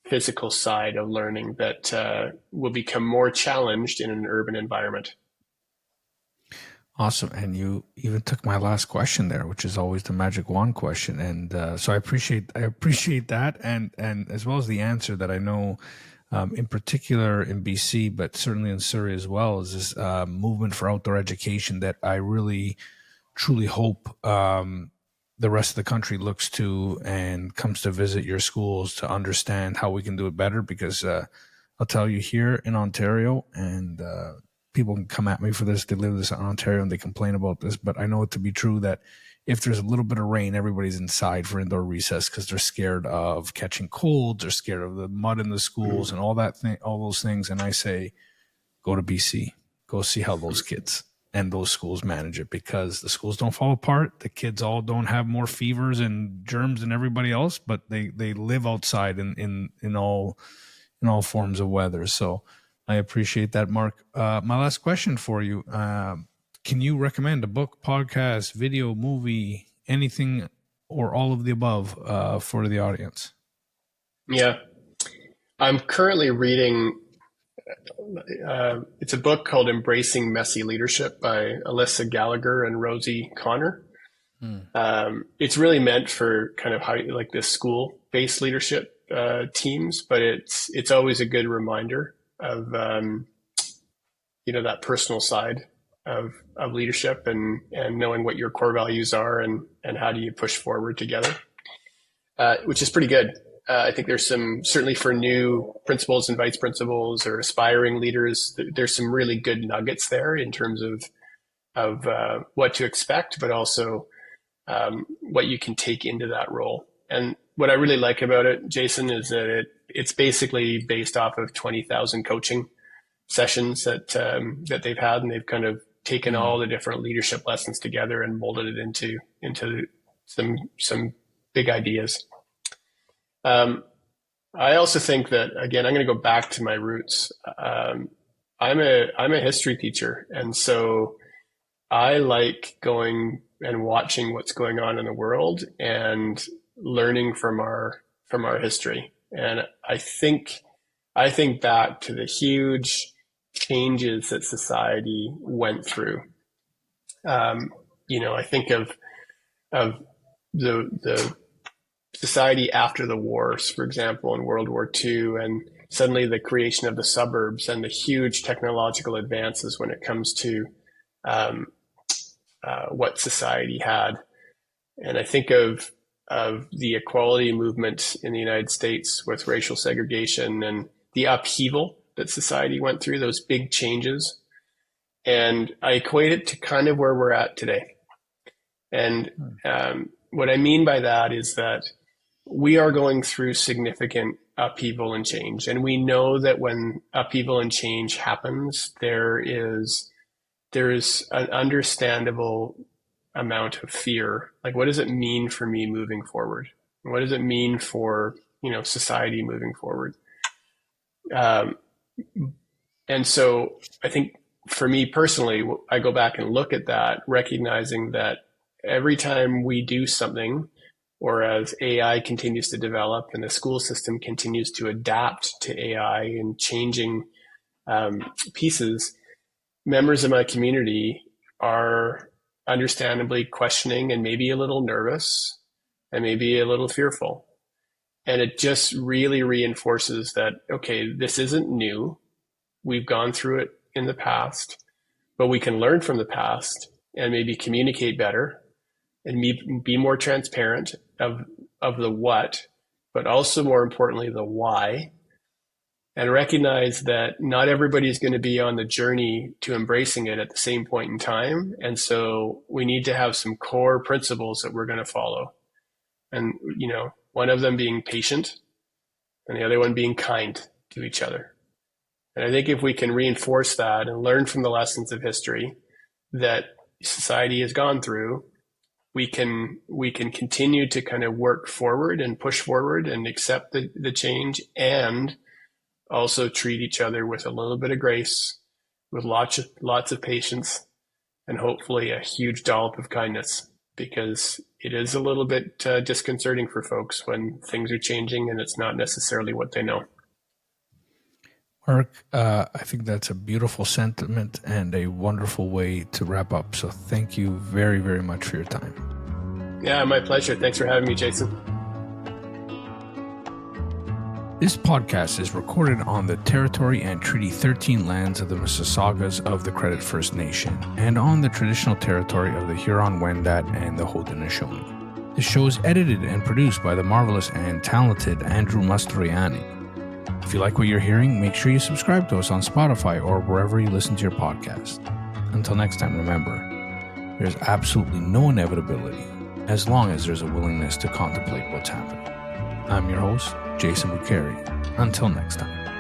physical side of learning that will become more challenged in an urban environment. Awesome. And you even took my last question there, which is always the magic wand question. And so I appreciate that. And as well as the answer that I know, in particular in BC, but certainly in Surrey as well, is this movement for outdoor education that I really, truly hope the rest of the country looks to and comes to visit your schools to understand how we can do it better. Because I'll tell you, here in Ontario, and people can come at me for this, they live in Ontario and they complain about this, but I know it to be true that if there's a little bit of rain, everybody's inside for indoor recess because they're scared of catching colds, they're scared of the mud in the schools and all those things. And I say, go to BC, go see how those kids and those schools manage it, because the schools don't fall apart. The kids all don't have more fevers and germs than everybody else, but they live outside in all forms of weather. So I appreciate that, Mark. My last question for you. Can you recommend a book, podcast, video, movie, anything or all of the above for the audience? Yeah. I'm currently reading, it's a book called Embracing Messy Leadership by Alyssa Gallagher and Rosie Connor. It's really meant for kind of how like this school-based leadership teams, but it's always a good reminder of that personal side of leadership and knowing what your core values are and how do you push forward together, which is pretty good. I think there's some, certainly for new principals and vice principals or aspiring leaders, there's some really good nuggets there in terms of what to expect, but also what you can take into that role. And what I really like about it, Jason, is that it's basically based off of 20,000 coaching sessions that they've had, and they've kind of taken all the different leadership lessons together and molded it into some big ideas. I also think that, again, I'm going to go back to my roots. I'm a history teacher, and so I like going and watching what's going on in the world and learning from our history. And I think back to the huge changes that society went through. I think of the society after the wars, for example, in World War II, and suddenly the creation of the suburbs and the huge technological advances when it comes to what society had. And I think of the equality movement in the United States with racial segregation and the upheaval that society went through, those big changes. And I equate it to kind of where we're at today. And what I mean by that is that we are going through significant upheaval and change. And we know that when upheaval and change happens, there is an understandable amount of fear. Like, what does it mean for me moving forward? What does it mean for, society moving forward? And so I think for me personally, I go back and look at that, recognizing that every time we do something, or as AI continues to develop and the school system continues to adapt to AI and changing pieces, members of my community are understandably questioning and maybe a little nervous and maybe a little fearful. And it just really reinforces that, okay, this isn't new. We've gone through it in the past, but we can learn from the past and maybe communicate better and be more transparent of the what, but also more importantly, the why, and recognize that not everybody is going to be on the journey to embracing it at the same point in time. And so we need to have some core principles that we're going to follow. And, one of them being patient and the other one being kind to each other. And I think if we can reinforce that and learn from the lessons of history that society has gone through, we can continue to kind of work forward and push forward and accept the change, and also treat each other with a little bit of grace, with lots of patience, and hopefully a huge dollop of kindness, because it is a little bit disconcerting for folks when things are changing and it's not necessarily what they know. Mark, I think that's a beautiful sentiment and a wonderful way to wrap up. So thank you very, very much for your time. Yeah, my pleasure. Thanks for having me, Jason. This podcast is recorded on the Territory and Treaty 13 lands of the Mississaugas of the Credit First Nation and on the traditional territory of the Huron-Wendat and the Haudenosaunee. This show is edited and produced by the marvelous and talented Andrew Mastroianni. If you like what you're hearing, make sure you subscribe to us on Spotify or wherever you listen to your podcast. Until next time, remember, there's absolutely no inevitability as long as there's a willingness to contemplate what's happening. I'm your host, Jason Bucheri. Until next time.